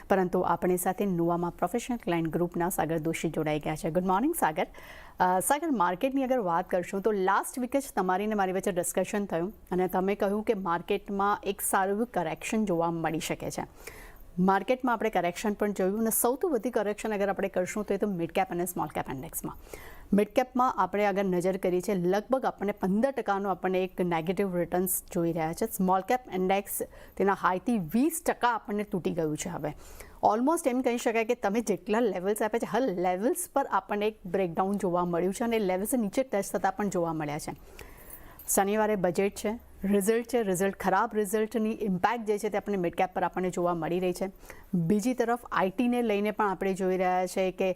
પરંતુ આપણી સાથે નોવામાં પ્રોફેશનલ ક્લાયન્ટ ગ્રુપના સાગર દોશી જોડાઈ ગયા છે. ગુડ મોર્નિંગ સાગર. સાગર, માર્કેટની અગર વાત કરશું તો લાસ્ટ વીક જ તમારી ને મારી વચ્ચે ડિસ્કશન થયું અને તમે કહ્યું કે માર્કેટમાં એક સારું એવું કરેક્શન જોવા મળી શકે છે. માર્કેટમાં આપણે કરેક્શન પણ જોયું અને સૌથી વધુ કરેક્શન અગર આપણે કરશું તો એ તો મિડ કેપ અને સ્મોલ કેપ ઇન્ડેક્સમાં. મિડ કેપમાં આપણે અગર નજર કરી છે લગભગ આપણને 15% આપણને એક નેગેટિવ રિટર્ન્સ જોઈ રહ્યા છે. સ્મોલ કેપ ઇન્ડેક્સ તેના હાઈથી 20% આપણને તૂટી ગયું છે. હવે ઓલમોસ્ટ એમ કહી શકાય કે તમે જેટલા લેવલ્સ આપ્યા છે હર લેવલ્સ પર આપણને એક બ્રેકડાઉન જોવા મળ્યું છે અને લેવલ્સ નીચે ટચ થતાં પણ જોવા મળ્યા છે. શનિવારે બજેટ છે, રિઝલ્ટ ખરાબ રિઝલ્ટની ઇમ્પેક્ટ જે છે તે આપણે મિડ કેપ પર આપણને જોવા મળી રહી છે. બીજી તરફ આઈટીને લઈને પણ આપણે જોઈ રહ્યા છે કે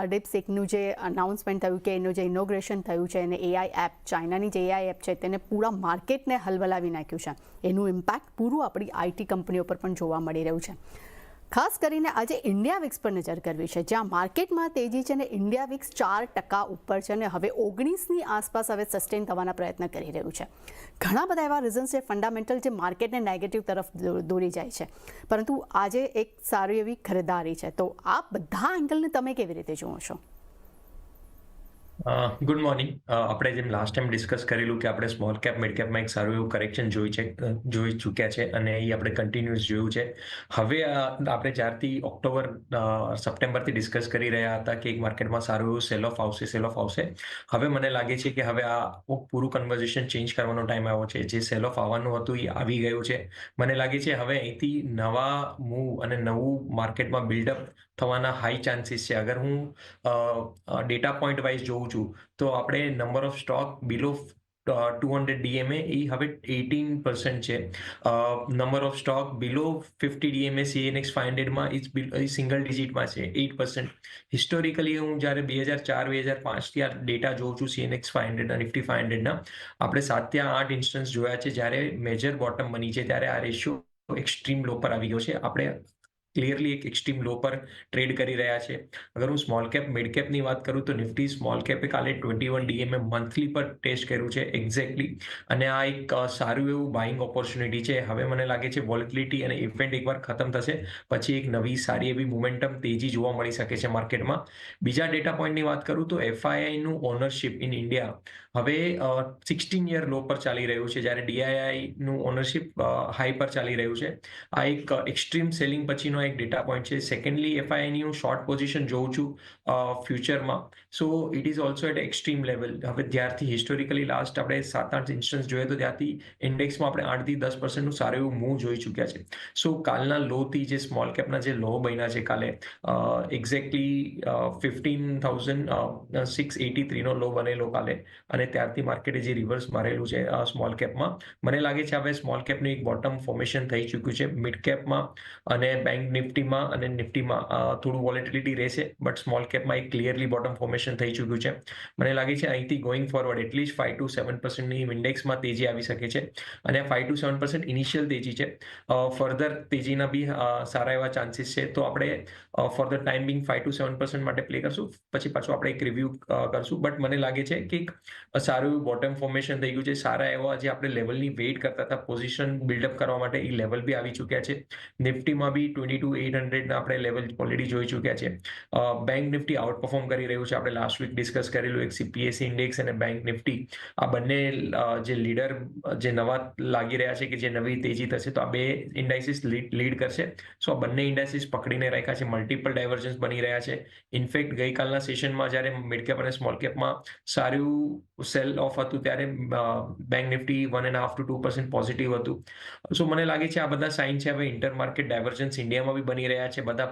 ડીપસીકનું જે અનાઉન્સમેન્ટ થયું કે એનું જે ઇનોગ્રેશન થયું છે અને એઆઈ એપ, ચાઇનાની જે એઆઈ એપ છે તેને પૂરા માર્કેટને હલવલાવી નાખ્યું છે. એનું ઇમ્પેક્ટ પૂરું આપણી આઈટી કંપનીઓ પર પણ જોવા મળી રહ્યું છે. ખાસ કરીને આજે ઇન્ડિયા વિક્સ પર નજર કરવી છે, જ્યાં માર્કેટમાં તેજી છે અને ઇન્ડિયા વિક્સ 4% ઉપર છે અને હવે 19ની આસપાસ હવે સસ્ટેન થવાના પ્રયત્ન કરી રહ્યું છે. ઘણા બધા એવા રીઝન્સ છે ફંડામેન્ટલ જે માર્કેટને નેગેટિવ તરફ દોરી જાય છે, પરંતુ આજે એક સારી એવી ખરીદારી છે. તો આ બધા એંગલને તમે કેવી રીતે જુઓ છો? Good morning. આપણે જેમ લાસ્ટ ટાઈમ ડિસ્કસ કરેલું કે આપણે સ્મોલ કેપ મિડ કેપમાં એક સારું એવું કરેક્શન જોઈ ચૂક્યા છે અને એ આપણે કન્ટિન્યુઅસ જોયું છે. હવે આપણે જ્યારથી સપ્ટેમ્બરથી ડિસ્કસ કરી રહ્યા હતા કે એક માર્કેટમાં સારું એવું સેલ ઓફ આવશે. હવે મને લાગે છે કે હવે આ પૂરું કન્વર્ઝેશન ચેન્જ કરવાનો ટાઈમ આવ્યો છે. જે સેલ ઓફ આવવાનું હતું એ આવી ગયું છે. મને લાગે છે હવે અહીંથી નવા મૂવ અને નવું માર્કેટમાં બિલ્ડઅપ થવાના હાઈ ચાન્સીસ છે. અગર હું ડેટા પોઈન્ટ વાઇઝ જોઉં છું તો આપણે number of stock below 200 DMA એ હવે 18% છે. Number of stock below 50 DMA CNX 500માં એ સિંગલ ડિજિટમાં છે, 8%. હિસ્ટોરિકલી હું જ્યારે 2004-2005થી આ ડેટા જોઉં છું CNX 500 અને નિફ્ટી 500ના, આપણે 7 થી 8 ઇન્સ્ટન્સ જોયા છે જ્યારે મેજર બોટમ બની છે ત્યારે આ રેશિયો એક્સ્ટ્રીમ લો પર આવી ગયો છે. આપણે ક્લિયરલી એક એક્સ્ટ્રીમ લો પર ટ્રેડ કરી રહ્યા છે. અગર હું સ્મોલ કેપ મિડ કેપની વાત કરું તો નિફ્ટી સ્મોલ કેપે કાલે 21 DMA મંથલી પર ટેસ્ટ કર્યું છે એક્ઝેક્ટલી, અને આ એક સારું એવું બાઇંગ ઓપોર્ચ્યુનિટી છે. હવે મને લાગે છે વોલેટિલિટી અને ઇવેન્ટ એકવાર ખતમ થશે પછી એક નવી સારી એવી મોમેન્ટમ તેજી જોવા મળી શકે છે માર્કેટમાં. બીજા ડેટા પોઈન્ટની વાત કરું તો FIIનું ઓનરશિપ ઇન ઇન્ડિયા હવે 16 યર લો પર ચાલી રહ્યું છે, જ્યારે DIIનું ઓનરશિપ હાઈ પર ચાલી રહ્યું છે. આ એક એક્સ્ટ્રીમ સેલિંગ પછીનો એક ડેટા પોઈન્ટ છે. સેકન્ડલી FIIની હું શોર્ટ પોઝિશન જોઉં છું ફ્યુચરમાં, so it is also at extreme level. હવે જ્યારથી હિસ્ટોરિકલી લાસ્ટ આપણે 7-8 ઇન્સ્ટન્સ જોઈએ તો ત્યાંથી ઇન્ડેક્સમાં આપણે 8-10%નું સારું એવું મૂવ જોઈ ચૂક્યા છે. સો કાલના લોથી જે સ્મોલ કેપના જે લો બન્યા છે કાલે એક્ઝેક્ટલી 15,683નો લો બનેલો કાલે, અને ત્યારથી માર્કેટે જે રિવર્સ મારેલું છે સ્મોલ કેપમાં, મને લાગે છે હવે સ્મોલ કેપનું એક બોટમ ફોર્મેશન થઈ ચૂક્યું છે. મિડ કેપમાં અને બેંક નિફ્ટીમાં અને નિફ્ટીમાં થોડું વોલેટિલિટી રહેશે, બટ સ્મોલ કેપમાં એક ક્લિયરલી બોટમ ફોર્મેશન થઈ ચૂક્યું છે. મને લાગે છે અહીંથી ગોઈંગ ફોરવર્ડ એટલીસ્ટ 5-7%ની ઇન્ડેક્સમાં તેજી આવી શકે છે, અને 5-7% ઇનિશિયલ તેજી છે. ફર્ધર તેજીના બી સારા એવા ચાન્સીસ છે. તો આપણે ફોર ધ ટાઈમ બિંગ 5-7% માટે પ્લે કરશું, પછી પાછું આપણે એક રિવ્યૂ કરશું. બટ મને લાગે છે કે એક સારું એવું બોટમ ફોર્મેશન થઈ ગયું છે. સારા એવા જે આપણે લેવલની વેઇટ કરતા હતા પોઝિશન બિલ્ડઅપ કરવા માટે, એ લેવલ બી આવી ચૂક્યા છે. નિફ્ટીમાં બી 22,800ના આપણે લેવલ ઓલરેડી જોઈ ચૂક્યા છે. બેંક નિફ્ટી આઉટ પરફોર્મ કરી રહ્યું છે. આપણે લાસ્ટ વીક ડિસ્કસ કરેલું એક CPSE ઇન્ડેક્સ અને બેંક નિફ્ટી, આ બંને જે લીડર જે નવા લાગી રહ્યા છે કે જે નવી તેજી થશે, તો આ બે ઇન્ડાઇસિસ લીડ કરશે. સો આ બંને ઇન્ડાઇસિસ પકડીને રાખ્યા છે. મલ્ટિપલ ડાયવર્જન્સ બની રહ્યા છે. ઇનફેક્ટ ગઈકાલના સેશનમાં જ્યારે મિડ કેપ અને સ્મોલ કેપમાં સારું સેલ ઓફ હતું ત્યારે બેંક નિફ્ટી 1.5-2% પોઝિટિવ હતું. સો મને લાગે છે આ બધા સાઇન છે. હવે ઇન્ટર માર્કેટ ડાયવર્જન્સ ઇન્ડિયામાં બી બની રહ્યા છે. બધા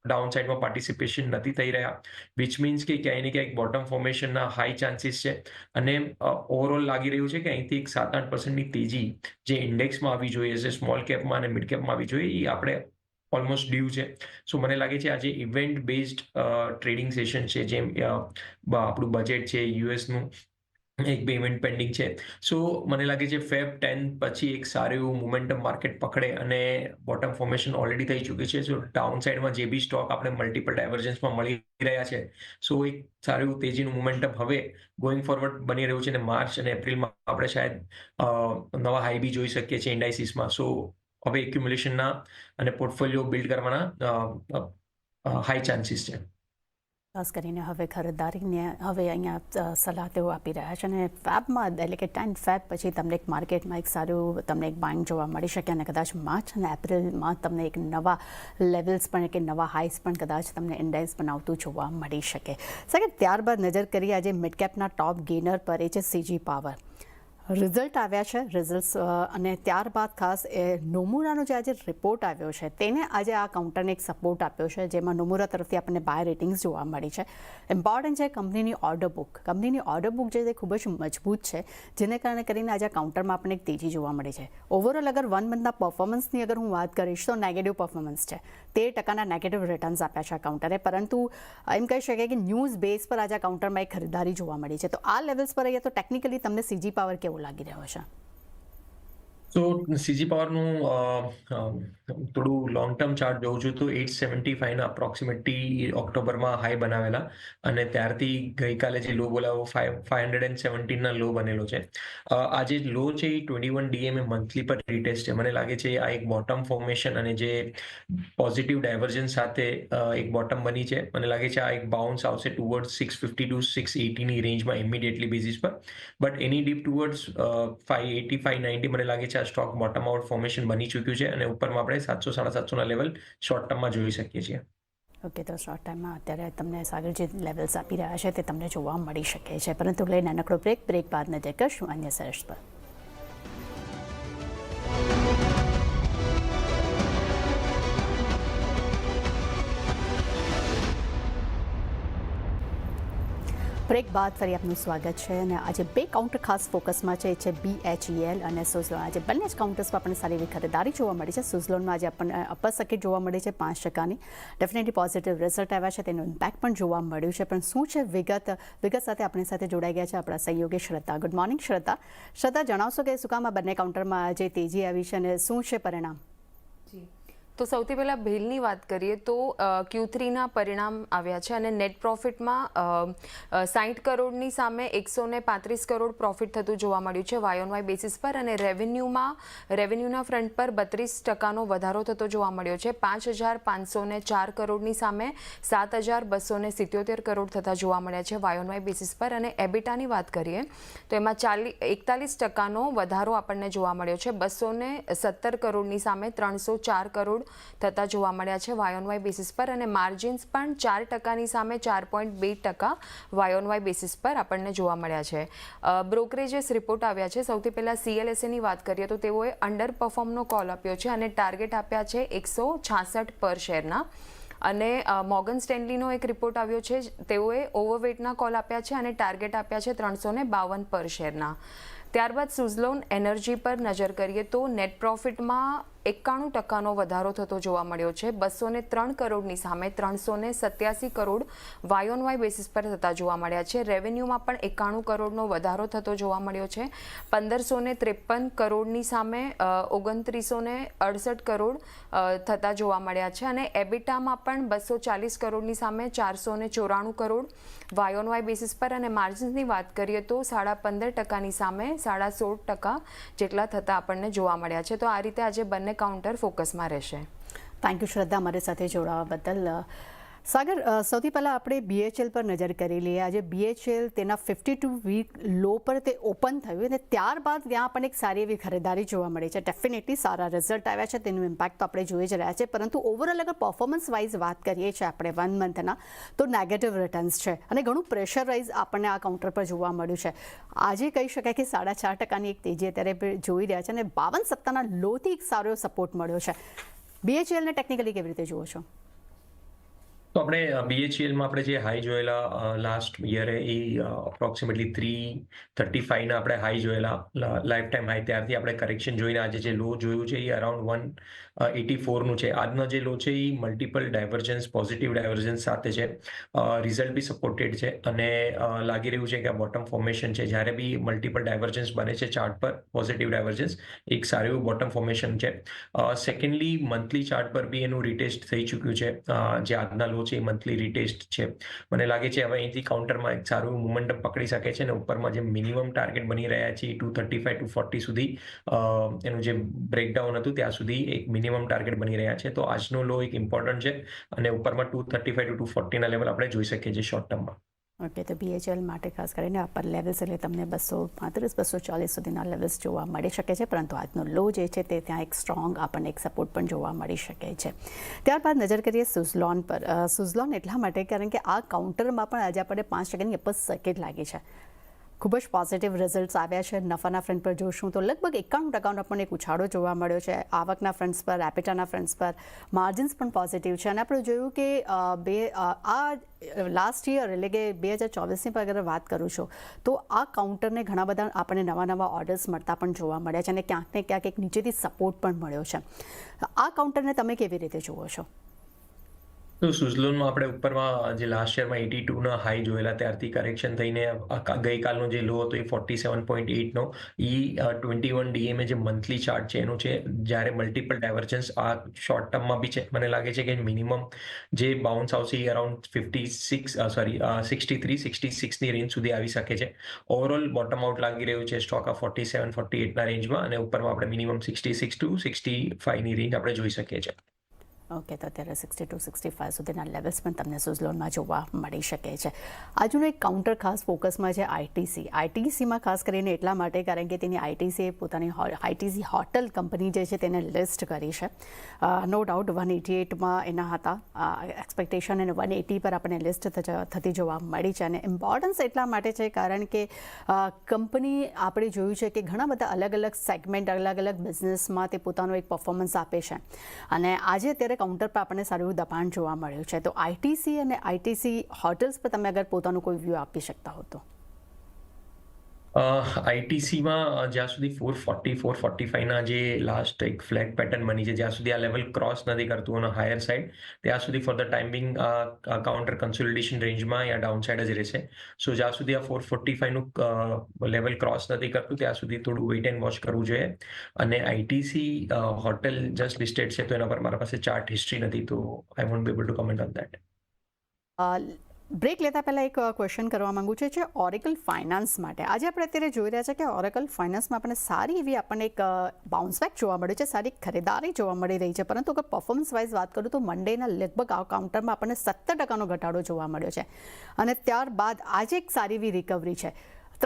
ડાઉન સાઇડમાં પાર્ટિસિપેશન નથી થઈ રહ્યા, વિચ મીન્સ કે ક્યાંય ને ક્યાંક બોટમ ફોર્મેશનના હાઈ ચાન્સીસ છે. અને ઓવરઓલ લાગી રહ્યું છે કે અહીંથી એક 7-8%ની તેજી જે ઇન્ડેક્સમાં આવી જોઈએ છે, સ્મોલ કેપમાં અને મિડ કેપમાં આવી જોઈએ, એ આપણે ઓલમોસ્ટ ડ્યુ છે. સો મને લાગે છે આજે ઇવેન્ટ બેઝડ ટ્રેડિંગ સેશન છે, જેમ આપણું બજેટ છે, યુએસનું એક બે ઇવેન્ટ પેન્ડિંગ છે. સો મને લાગે છે Feb 10 પછી એક સારું એવું મોમેન્ટમ માર્કેટ પકડે, અને બોટમ ફોર્મેશન ઓલરેડી થઈ ચૂકી છે. સો ડાઉન સાઇડમાં જે બી સ્ટોક આપણે મલ્ટિપલ ડાયવર્જન્સમાં મળી રહ્યા છે, સો એક સારું એવું તેજીનું મોમેન્ટમ હવે ગોઈંગ ફોરવર્ડ બની રહ્યું છે. અને માર્ચ અને એપ્રિલમાં આપણે શાયદ નવા હાઈ બી જોઈ શકીએ છીએ ઇન્ડાઇસિસમાં. સો હવે એક્યુમ્યુલેશનના અને પોર્ટફોલિયો બિલ્ડ કરવાના હાઈ ચાન્સીસ છે. ખાસ કરીને હવે ખરીદારીને હવે અહીંયા સલાહ તેઓ આપી રહ્યા છે અને ફેબમાં એટલે કે 10 ફેબ પછી તમને એક માર્કેટમાં એક સારું તમને એક બાઇંગ જોવા મળી શકે અને કદાચ માર્ચ અને એપ્રિલમાં તમને એક નવા લેવલ્સ પણ કે નવા હાઈસ પણ કદાચ તમને ઇન્ડેક્સ બનાવતું જોવા મળી શકે. સાહેબ ત્યારબાદ નજર કરીએ આજે મિડ કેપના ટોપ ગેનર પર એ છે સીજી પાવર. રિઝલ્ટ આવ્યા છે રિઝલ્ટ્સ અને ત્યારબાદ ખાસ નોમુરાનો જે આજે રિપોર્ટ આવ્યો છે તેને આજે આ કાઉન્ટરને એક સપોર્ટ આપ્યો છે જેમાં નોમુરા તરફથી આપણને બાય રેટિંગ્સ જોવા મળી છે. ઇમ્પોર્ટન્ટ છે કંપનીની ઓર્ડર બુક જે છે ખૂબ જ મજબૂત છે જેને કારણે કરીને આજે આ કાઉન્ટરમાં આપણને એક તેજી જોવા મળી છે. ઓવરઓલ અગર 1 મંથના પરફોર્મન્સની અગર હું વાત કરીશ તો નેગેટિવ પરફોર્મન્સ છે. 13% નેગેટિવ રિટર્ન્સ આપ્યા છે આ કાઉન્ટરે, પરંતુ એમ કહી શકાય કે ન્યૂઝ બેઝ પર આજે આ કાઉન્ટરમાં એક ખરીદારી જોવા મળી છે. તો આ લેવલ્સ પર અહીંયા તો ટેકનિકલી તમને સીજી પાવર કેવું લાગી રહ્યો છે? તો સીજી પાવરનું થોડું લોંગ ટર્મ ચાર્ટ જોઉં છું તો 875 ના અપ્રોક્સિમેટલી ઓક્ટોબરમાં હાઈ બનાવેલા અને ત્યારથી ગઈકાલે જે લો બોલાવો 517 ના લો બનેલો છે. આજે લો છે એ 21 DMA મંથલી પર રીટેસ્ટ છે. મને લાગે છે આ એક બોટમ ફોર્મેશન અને જે પોઝિટિવ ડાયવર્જન્સ સાથે એક બોટમ બની છે. મને લાગે છે આ એક બાઉન્સ આવશે ટુવર્ડ્સ 650 ટુ 680 ની રેન્જમાં ઇમિડિયેટલી બેઝિસ પર, બટ એની ડીપ ટુવર્ડ્સ 580 590 મને લાગે છે આ સ્ટોક બોટમ આઉટ ફોર્મેશન બની ચૂક્યું છે અને ઉપરમાં આપણે 700 750 ના લેવલ શોર્ટ ટર્મમાં જોઈ શકીએ છીએ. ઓકે, તો શોર્ટ ટાઈમમાં અત્યારે તમને સાગર જે લેવલ્સ આપી રહ્યા છે તે તમને જોવા મળી શકે છે, પરંતુ લઈને નાનકડો બ્રેક બાદ નજર કરશું અન્ય શેર્સ પર. બ્રેક બાદ ફરી આપનું સ્વાગત છે અને આજે બે કાઉન્ટર ખાસ ફોકસમાં છે BHEL અને સુઝલોન. આજે બંને જ કાઉન્ટર્સમાં આપણને સારી એવી ખરીદારી જોવા મળી છે. સુઝલોનમાં આજે આપણને અપર સર્કિટ જોવા મળી છે 5%ની. ડેફિનેટલી પોઝિટિવ રિઝલ્ટ આવ્યા છે, તેનું ઇમ્પેક્ટ પણ જોવા મળ્યું છે. પણ શું છે વિગત સાથે આપણી સાથે જોડાઈ ગયા છે આપણા સહયોગી શ્રદ્ધા. ગુડ મોર્નિંગ શ્રદ્ધા. જણાવશો કે શું કામ આ બંને કાઉન્ટરમાં આજે તેજી આવી છે અને શું છે પરિણામ? તો સૌથી પહેલાં ભેલની વાત કરીએ તો Q3ના પરિણામ આવ્યા છે અને નેટ પ્રોફિટમાં 60 કરોડની સામે 135 કરોડ પ્રોફિટ થતું જોવા મળ્યું છે YOY બેસિસ પર, અને રેવન્યુના ફ્રન્ટ પર 32% વધારો થતો જોવા મળ્યો છે. 5,504 કરોડની સામે 7,277 કરોડ થતા જોવા મળ્યા છે YOY બેસિસ પર. અને એબિટાની વાત કરીએ તો એમાં 41% વધારો આપણને જોવા મળ્યો છે. 217 કરોડની સામે 304 કરોડ થતા જોવા મળ્યા છે YOY બેસિસ પર, અને માર્જિન્સ પણ 4%ની સામે 4.2% YOY બેસિસ પર આપણને જોવા મળ્યા છે. બ્રોકરેજીસ રિપોર્ટ આવ્યા છે. સૌથી પહેલાં CLSAની વાત કરીએ તો તેઓએ અંડર પરફોર્મનો કોલ આપ્યો છે અને ટાર્ગેટ આપ્યા છે 166 પર શેરના. અને મોર્ગન સ્ટેનલીનો એક રિપોર્ટ આવ્યો છે, તેઓએ ઓવરવેટના કોલ આપ્યા છે અને ટાર્ગેટ આપ્યા છે 352 પર શેરના. ત્યારબાદ સુઝલોન એનર્જી પર નજર કરીએ તો નેટ પ્રોફિટમાં 91% વધારો થતો જોવા મળ્યો છે. 203 કરોડની સામે 387 કરોડ YOY બેસિસ પર થતા જોવા મળ્યા છે. રેવન્યુમાં પણ 91 કરોડનો વધારો થતો જોવા મળ્યો છે. 1553 કરોડની સામે 2968 કરોડ થતા જોવા મળ્યા છે. અને એબિટામાં પણ 240 કરોડની સામે 494 કરોડ YOY બેસિસ પર. અને માર્જિન્સની વાત કરીએ તો 15.5%ની સામે 16.5% જેટલા થતા આપણને જોવા મળ્યા છે. તો આ રીતે આજે બંને કાઉન્ટર ફોકસમાં રહેશે. થેન્ક યુ શ્રદ્ધા, અમારી સાથે જોડાવા બદલ. સાગર, સૌથી પહેલાં આપણે BHEL પર નજર કરી લઈએ. આજે BHEL તેના 52 વીક લો પર તે ઓપન થયું અને ત્યારબાદ ત્યાં પણ એક સારી એવી ખરીદારી જોવા મળી છે. ડેફિનેટલી સારા રિઝલ્ટ આવ્યા છે, તેનું ઇમ્પેક્ટ તો આપણે જોઈ જ રહ્યા છે, પરંતુ ઓવરઓલ અગર પરફોર્મન્સ વાઇઝ વાત કરીએ છીએ આપણે 1 મંથના, તો નેગેટિવ રિટર્ન્સ છે અને ઘણું પ્રેશરાઇઝ આપણને આ કાઉન્ટર પર જોવા મળ્યું છે. આજે કહી શકાય કે 4.5%ની એક તેજી અત્યારે જોઈ રહ્યા છે અને 52 સપ્તાહના લોથી એક સારો સપોર્ટ મળ્યો છે. BHELને ટેકનિકલી કેવી રીતે જુઓ છો? તો આપણે BHELમાં આપણે જે હાઈ જોયેલા લાસ્ટ યરે એ અપ્રોક્સિમેટલી 335 ના આપણે હાઈ જોયેલા લાઈફ ટાઈમ હાઈ, ત્યારથી આપણે કરેક્શન જોઈને આજે જે લો જોયું છે એ અરાઉન્ડ 84નું છે. આજનો જે લો છે a multiple divergence, positive divergence સાથે છે. રિઝલ્ટ બી સપોર્ટેડ છે અને લાગી રહ્યું છે કે આ બોટમ ફોર્મેશન છે. જ્યારે બી મલ્ટિપલ ડાયવર્જન્સ બને છે ચાર્ટ પર, પોઝિટિવ ડાયવર્જન્સ, એક સારું એવું બોટમ ફોર્મેશન છે. સેકન્ડલી મંથલી ચાર્ટ પર બી એનું રિટેસ્ટ થઈ ચૂક્યું છે. જે આજના લો છે એ મંથલી રિટેસ્ટ છે. મને લાગે છે હવે અહીંથી કાઉન્ટરમાં એક સારું મોમેન્ટમ પકડી શકે છે અને ઉપરમાં જે મિનિમમ ટાર્ગેટ બની રહ્યા છે 235 ટુ 40 સુધી એનું જે બ્રેકડાઉન હતું ત્યાં સુધી એક મિનિમમ ટાર્ગેટ બની રહ્યા છે. તો આજનો લો એક ઇમ્પોર્ટન્ટ છે અને ઉપરમાં 235 ટુ 240ના લેવલ આપણે જોઈ શકીએ છીએ શોર્ટ ટર્મમાં. ઓકે, તો BHL માટે ખાસ કરીને અપર લેવલ્સ એટલે તમને 235-240 સુધીના લેવલ્સ જોવા મળી શકે છે, પરંતુ આજનો લો જે છે તે ત્યાં એક સ્ટ્રોંગ આપણને એક સપોર્ટ પણ જોવા મળી શકે છે. ત્યારબાદ નજર કરીએ સુઝલોન પર. સુઝલોન એટલા માટે કારણ કે આ કાઉન્ટરમાં પણ આજે આપણે 5% અપર સર્કિટ લાગી છે. ખૂબ જ પોઝિટિવ રિઝલ્ટ્સ આવ્યા છે. નફાના ફ્રન્ટ પર જોશું તો લગભગ 91% આપણને એક ઉછાળો જોવા મળ્યો છે. આવકના ફ્રન્ટ્સ પર, એપિટાના ફ્રન્ટ્સ પર માર્જિન્સ પણ પોઝિટિવ છે અને આપણે જોયું કે આ લાસ્ટ યર એટલે કે 2024ની પર અગર વાત કરું છું તો આ કાઉન્ટરને ઘણા બધા આપણને નવા ઓર્ડર્સ મળતા પણ જોવા મળ્યા છે અને ક્યાંક ને ક્યાંક એક નીચેથી સપોર્ટ પણ મળ્યો છે. આ કાઉન્ટરને તમે કેવી રીતે જુઓ છો? તો સુઝલોનમાં આપણે ઉપરમાં જે લાસ્ટ યરમાં 82ના હાઈ જોયેલા ત્યારથી કરેક્શન થઈને ગઈકાલનો જે લો હતો એ 47.8નો એ 21 DMA જે મંથલી ચાર્ટ છે એનું છે. જ્યારે મલ્ટિપલ ડાયવર્જન્સ આ શોર્ટ ટર્મમાં બી છે. મને લાગે છે કે મિનિમમ જે બાઉન્સ આવશે એ અરાઉન્ડ 63-66ની રેન્જ સુધી આવી શકે છે. ઓવરઓલ બોટમ આઉટ લાગી રહ્યું છે સ્ટોક આ 47-48ના રેન્જમાં અને ઉપરમાં આપણે મિનિમમ 66 ટુ 65ની રેન્જ આપણે જોઈ શકીએ છીએ. ઓકે, તો અત્યારે 60-65 સુધીના લેવલ્સ પણ તમને સુઝલોનમાં જોવા મળી શકે છે. આજનું એક કાઉન્ટર ખાસ ફોકસમાં છે આઈટીસીમાં ખાસ કરીને એટલા માટે કારણ કે તેની આઈટીસીએ પોતાની આઈટીસી હોટલ કંપની જે છે તેને લિસ્ટ કરી છે. નો ડાઉટ 188માં એના હતા એક્સપેક્ટેશન અને 180 પર આપણને લિસ્ટ થતી જોવા મળી છે અને ઇમ્પોર્ટન્સ એટલા માટે છે કારણ કે કંપની આપણે જોયું છે કે ઘણા બધા અલગ અલગ સેગમેન્ટ, અલગ અલગ બિઝનેસમાં તે પોતાનું એક પરફોર્મન્સ આપે છે અને આજે અત્યારે કાઉન્ટર પર આપણને સારું એવું દબાણ જોવા મળ્યું છે. તો આઈટીસી અને આઈટીસી હોટલ્સ પર તમે અગર પોતાનું કોઈ વ્યૂ આપી શકતા હો તો? આઈટીસીમાં જ્યાં સુધી 440-445ના જે લાસ્ટ એક ફ્લેગ પેટર્ન બની છે, જ્યાં સુધી આ લેવલ ક્રોસ નથી કરતું અને હાયર સાઇડ, ત્યાં સુધી for the time Bing counter consolidation રેન્જમાં યા ડાઉન સાઇડ જ રહેશે. સો જ્યાં સુધી આ 445નું લેવલ ક્રોસ નથી કરતું ત્યાં સુધી થોડું વેઇટ એન્ડ વોચ કરવું જોઈએ. અને આઈટીસી હોટેલ જસ્ટ લિસ્ટેડ છે તો એના પર મારા પાસે ચાર્ટ હિસ્ટ્રી નથી, તો I won't be able to comment on that. Break લેતા પહેલાં એક ક્વેશ્ચન કરવા માંગુ છું છે ઓરેકલ ફાઇનાન્સ માટે. આજે આપણે અત્યારે જોઈ રહ્યા છે કે ઓરેકલ ફાઇનાન્સમાં આપણને સારી એવી આપણને એક બાઉન્સ બેક જોવા મળ્યું છે, સારી ખરીદારી જોવા મળી રહી છે, પરંતુ અગર પરફોર્મન્સ વાઇઝ વાત કરું તો મંડેના લગભગ આ કાઉન્ટરમાં આપણને 17% ઘટાડો જોવા મળ્યો છે અને ત્યારબાદ આજે એક સારી એવી રિકવરી છે,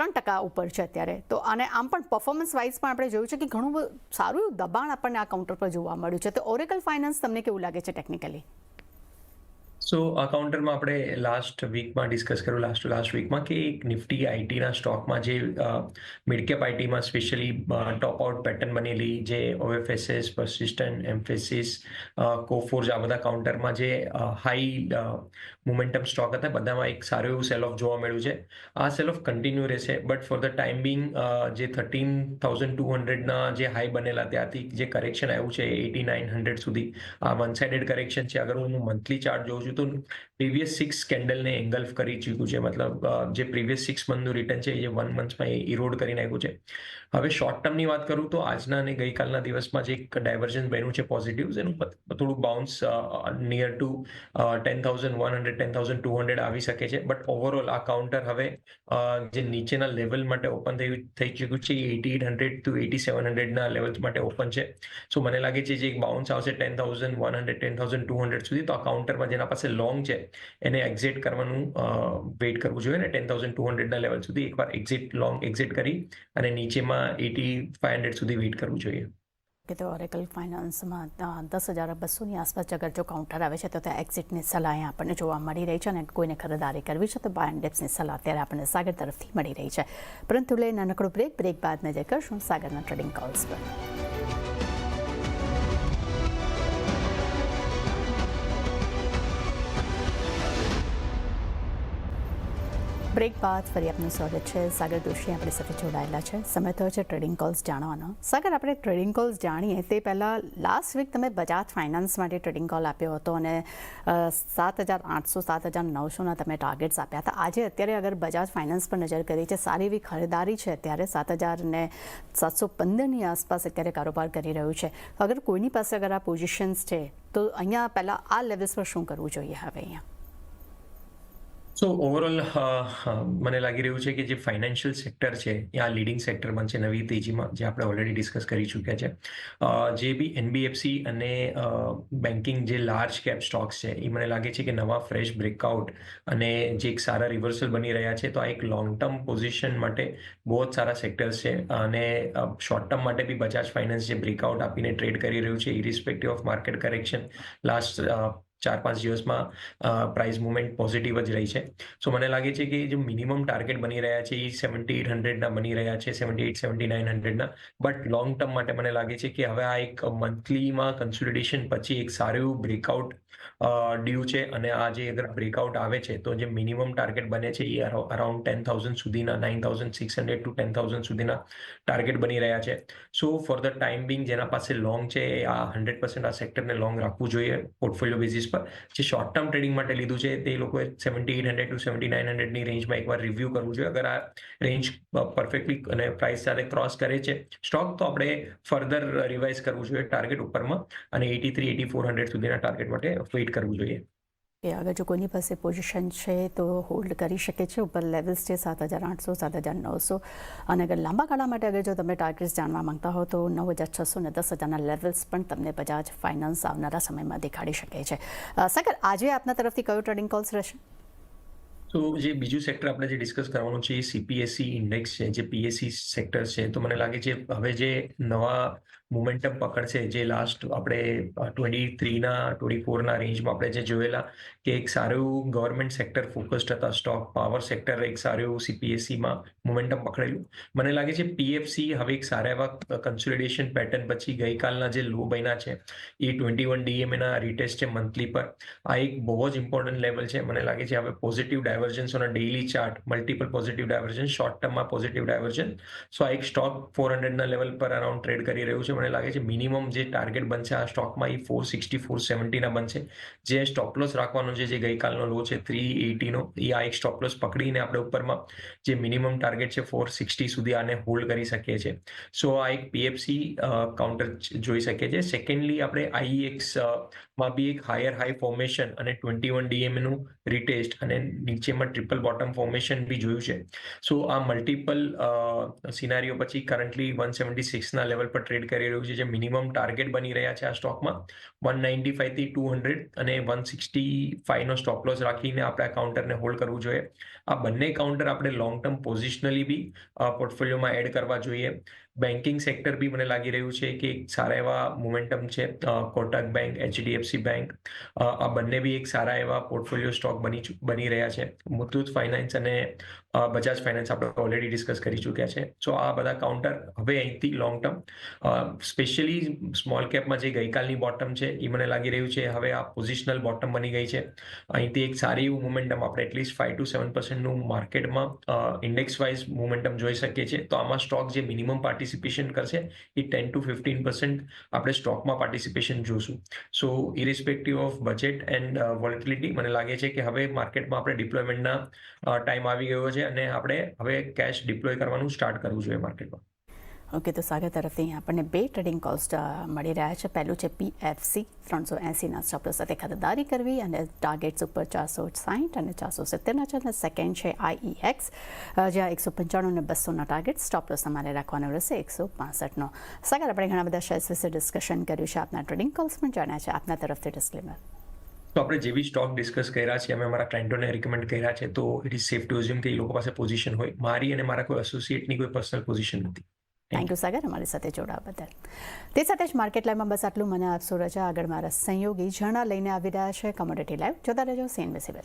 3% ઉપર છે અત્યારે. તો અને આમ પણ પરફોર્મન્સ વાઇઝ પણ આપણે જોયું છે કે ઘણું સારું એવું દબાણ આપણને આ કાઉન્ટર પર જોવા મળ્યું છે. તો ઓરેકલ ફાઇનાન્સ તમને કેવું લાગે છે ટેકનિકલી? સો આ કાઉન્ટરમાં આપણે લાસ્ટ વીકમાં ડિસ્કસ કર્યું, લાસ્ટ વીકમાં કે એક નિફ્ટી આઈટીના સ્ટોકમાં જે મિડ કેપ આઈટીમાં સ્પેશિયલી ટોપ આઉટ પેટર્ન બનેલી જે OFSS, persistent, એમ્ફેસિસ, કોફોર્જ, આ બધા કાઉન્ટરમાં જે હાઈ મોમેન્ટમ સ્ટોક હતા બધામાં એક સારું એવું સેલ ઓફ જોવા મળ્યું છે. આ સેલ ઓફ કન્ટિન્યુ રહેશે, but for the time Bing જે 13,200ના જે હાઈ બનેલા ત્યાંથી જે કરેક્શન આવ્યું છે 8,900 સુધી, આ વન સાઇડેડ કરેક્શન છે. અગર હું મંથલી ચાર્ટ જોઉં છું તો પ્રીવિયસ 6 કેન્ડલને એંગલ્ફ કરી ચૂક્યું છે. મતલબ જે પ્રીવિયસ 6 મંથનું રિટર્ન છે એ 1 મંથમાં ઇરોડ કરી નાખ્યું છે. હવે શોર્ટ ટર્મની વાત કરું તો આજના અને ગઈકાલના દિવસમાં જે એક ડાયવર્જન્સ બન્યું છે પોઝિટિવ, એનું થોડું બાઉન્સ નિયર ટુ 10,100, 10,200 આવી શકે છે. બટ ઓવરઓલ આ કાઉન્ટર હવે જે નીચેના લેવલ માટે ઓપન થઈ ચૂક્યું છે 8,800 ટુ 8,700ના લેવલ્સ માટે ઓપન છે. સો મને લાગે છે જે એક બાઉન્સ આવશે 10,100, 10,200 સુધી, તો આ કાઉન્ટરમાં જેના પાસે લોંગ છે એને એક્ઝિટ કરવાનું વેઇટ કરવું જોઈએ ને 10,200ના લેવલ સુધી એકવાર લોંગ એક્ઝિટ કરી અને નીચેમાં 8,500 સુધી વેઇટ કરવું જોઈએ. કે તો ઓરેકલ ફાઇનાન્સમાં 10,200ની આસપાસ અગર જો કાઉન્ટર આવે છે તો ત્યાં એક્ઝિટની સલાહ આપણને જોવા મળી રહી છે અને કોઈને ખરીદારી કરવી છે તો બાય એન્ડ ડિપ્સની સલાહ અત્યારે આપણને સાગર તરફથી મળી રહી છે. પરંતુ લે નાનકડું બ્રેક બાદ નજર કરશું સાગરના ટ્રેડિંગ કોલ્સ પર. બ્રેક બાદ ફરી આપનું સ્વાગત છે. સાગર દોશી આપણી સાથે જોડાયેલા છે. સમય થયો છે ટ્રેડિંગ કોલ્સ જાણવાનો. સાગર, આપણે ટ્રેડિંગ કોલ્સ જાણીએ તે પહેલાં લાસ્ટ વીક તમે બજાજ ફાઇનાન્સ માટે ટ્રેડિંગ કોલ આપ્યો હતો અને 7,800 7,900ના તમે ટાર્ગેટ્સ આપ્યા હતા. આજે અત્યારે અગર બજાજ ફાઇનાન્સ પર નજર કરી છે, સારી એવી ખરીદારી છે, અત્યારે 7,715ની આસપાસ અત્યારે કારોબાર કરી રહ્યું છે. અગર કોઈની પાસે અગર આ પોઝિશન્સ છે તો અહીંયા પહેલાં આ લેવલ્સ પર શું કરવું જોઈએ હવે અહીંયા? સો ઓવરઓલ મને લાગી રહ્યું છે કે જે ફાઇનાન્શિયલ સેક્ટર છે એ આ લીડિંગ સેક્ટર બનશે નવી તેજીમાં, જે આપણે ઓલરેડી ડિસ્કસ કરી ચૂક્યા છે. જે બી એનબીએફસી અને બેન્કિંગ જે લાર્જ કેપ સ્ટોક્સ છે એ મને લાગે છે કે નવા ફ્રેશ બ્રેકઆઉટ અને જે એક સારા રિવર્સલ બની રહ્યા છે, તો આ એક લોંગ ટર્મ પોઝિશન માટે બહુ જ સારા સેક્ટર્સ છે. અને શોર્ટ ટર્મ માટે બી બજાજ ફાઇનાન્સ જે બ્રેકઆઉટ આપીને ટ્રેડ કરી રહ્યું છે, irrespective of market correction, last 4-5 દિવસમાં પ્રાઇસ મુવમેન્ટ પોઝિટિવ જ રહી છે. સો મને લાગે છે કે જે મિનિમમ ટાર્ગેટ બની રહ્યા છે એ 7,800ના બની રહ્યા છે, 7,800-7,900ના. બટ લોંગ ટર્મ માટે મને લાગે છે કે હવે આ એક મંથલીમાં કન્સોલિડેશન પછી એક સારું એવું બ્રેકઆઉટ ડ્યુ છે. અને આ જે અગર બ્રેકઆઉટ આવે છે તો જે મિનિમમ ટાર્ગેટ બને છે એ અરાઉન્ડ 10,000 સુધીના, 9,600 to 10,000 સુધીના ટાર્ગેટ બની રહ્યા છે. સો ફોર ધ ટાઈમ બિંગ જેના પાસે લોંગ છે એ આ 100% આ સેક્ટરને લોંગ રાખવું જોઈએ પોર્ટફોલિયો બેઝિસ પર. જે શોર્ટ ટર્મ ટ્રેડિંગ માટે લીધું છે તે લોકોએ 7,800 to 7,900ની રેન્જમાં એકવાર રિવ્યૂ કરવું જોઈએ. અગર આ રેન્જ પરફેક્ટલી અને પ્રાઇસ સાથે ક્રોસ કરે છે સ્ટોક તો આપણે ફર્ધર રિવાઇઝ કરવું જોઈએ ટાર્ગેટ ઉપરમાં, અને 83-8400 સુધીના ટાર્ગેટ માટે વેઇટ કરવું જોઈએ. કે અગર જો કોઈની પાસે પોઝિશન છે તો હોલ્ડ કરી શકે છે. ઉપર લેવલ્સ છે 7,800 7,900, અને અગર લાંબા ગાળા માટે અગર જો તમે ટાર્ગેટ્સ જાણવા માંગતા હો તો 9,600 અને 10,000ના લેવલ્સ પણ તમને બજાજ ફાઇનાન્સ આવનારા સમયમાં દેખાડી શકે છે. સાગર, આજે આપના તરફથી કયો ટ્રેડિંગ કોલ્સ રહેશે? તો જે બીજું સેક્ટર આપણે જે ડિસ્કસ કરવાનું છે એ સીપીએસસી ઇન્ડેક્સ છે, જે પીએસસી સેક્ટર છે. તો મને લાગે છે હવે જે નવા મોમેન્ટમ પકડશે, જે લાસ્ટ આપણે 23ના 24ના રેન્જમાં આપણે જે જોયેલા કે એક સારું ગવર્મેન્ટ સેક્ટર ફોકસ્ડ હતા સ્ટોક, પાવર સેક્ટર એક સારું સીપીએસસીમાં મોમેન્ટમ પકડેલું. મને લાગે છે પીએફસી હવે એક સારા એવા કન્સોલિડેશન પેટર્ન પછી ગઈકાલના જે લો બન્યા છે એ 21 DMAના રીટેસ્ટ છે મંથલી પર. આ એક બહુ જ ઇમ્પોર્ટન્ટ લેવલ છે. મને લાગે છે હવે positive divergence on a daily chart, multiple positive divergence, short ટર્મમાં પોઝિટિવ ડાયવર્જન્સ. સો આ એક સ્ટોક 400ના લેવલ પર અરાઉન્ડ ટ્રેડ કરી રહ્યું છે. મને લાગે છે મિનિમમ જે ટાર્ગેટ બનશે આ સ્ટોકમાં એ 460-470ના બનશે. જે સ્ટોપ લોસ રાખવાનો છે, જે ગઈકાલનો લો છે 380નો, એ આ એક સ્ટોપ લોસ પકડીને આપણે ઉપરમાં જે મિનિમમ ટાર્ગેટ છે 460 સુધી આને હોલ્ડ કરી શકીએ છીએ. સો આ એક પીએફસી કાઉન્ટર જોઈ શકીએ છીએ. સેકન્ડલી આપણે આઈએક્સ માં બી એક હાયર હાઈ ફોર્મેશન અને 21 DMAનું રીટેસ્ટ અને નીચેમાં ટ્રિપલ બોટમ ફોર્મેશન બી જોયું છે. સો આ મલ્ટિપલ સિનારીઓ પછી કરન્ટલી 176ના લેવલ પર ટ્રેડ કરી રહ્યું છે. જે મિનિમમ ટાર્ગેટ બની રહ્યા છે આ સ્ટોકમાં 195થી 200 અને 165નો સ્ટોપ લોસ રાખીને આપણે આ કાઉન્ટરને હોલ્ડ કરવું જોઈએ. આ બંને કાઉન્ટર આપણે લોંગ ટર્મ પોઝિશનલી બી પોર્ટફોલિયોમાં એડ કરવા જોઈએ. બેન્કિંગ સેક્ટર બી મને લાગી રહ્યું છે કે સારા એવા મોમેન્ટમ છે. કોટક બેંક, HDFC બેંક, આ બંને બી એક સારા એવા પોર્ટફોલિયો સ્ટોક બની રહ્યા છે. મુથુટ ફાઇનાન્સ અને બજાજ ફાઇનાન્સ આપણે ઓલરેડી ડિસ્કસ કરી ચૂક્યા છે. સો આ બધા કાઉન્ટર હવે અહીંથી લોંગ ટર્મ સ્પેશિયલી સ્મોલ કેપમાં જે ગઈકાલની બોટમ છે એ મને લાગી રહ્યું છે હવે આ પોઝિશનલ બોટમ બની ગઈ છે. અહીંથી એક સારી એવું મોમેન્ટમ આપણે એટલીસ્ટ 5-7%નું માર્કેટમાં ઇન્ડેક્સ વાઇઝ મોમેન્ટમ જોઈ શકીએ છીએ. તો આમાં સ્ટોક જે મિનિમમ પાર્ટિસિપેશન કરશે એ 10-15% આપણે સ્ટોકમાં પાર્ટિસિપેશન જોશું. So irrespective of budget and volatility મને લાગે છે કે હવે માર્કેટમાં આપણે ડિપ્લોયમેન્ટના ટાઈમ આવી ગયો છે અને આપણે હવે કેશ ડિપ્લોય કરવાનું સ્ટાર્ટ કરવું જોઈએ માર્કેટમાં. ઓકે, તો સાગર તરફથી આપણને 2 ટ્રેડિંગ કોલ્સ મળી રહ્યા છે. પહેલું છે પીએફસી 380ના સ્ટોપ લોસ સાથે ખરીદારી કરવી અને ટાર્ગેટ્સ ઉપર 460 અને 470ના છે. અને સેકન્ડ છે આઈઈએક્સ, જ્યાં 195 અને 200ના ટાર્ગેટ સ્ટોપ લોસ તમારે રાખવાનો રહેશે 165નો. સાગર, આપણે ઘણા બધા શેર્સ વિશે ડિસ્કશન કર્યું છે, આપના ટ્રેડિંગ કોલ્સ પણ જાણ્યા છે. આપના તરફથી ડિસ્ક્લેમર. તો આપણે જે બી સ્ટોક ડિસ્કસ કર્યા છે અમે અમારા ક્લાયન્ટોને રિકમેન્ડ કર્યા છે, તો it is safe to assume કે એ લોકો પાસે પોઝિશન હોય. મારી અને મારા કોઈ એસોસિએટની કોઈ પર્સનલ પોઝિશન નથી. થેન્ક યુ સાગર, અમારી સાથે જોડાવા બદલ. તે સાથે જ માર્કેટ લાઈવમાં બસ આટલું. મને આપશો રજા. આગળ મારા સહયોગી ઝરણા લઈને આવી રહ્યા છે કમોડિટી લાઈવ. જોતા રહેજો CNBC.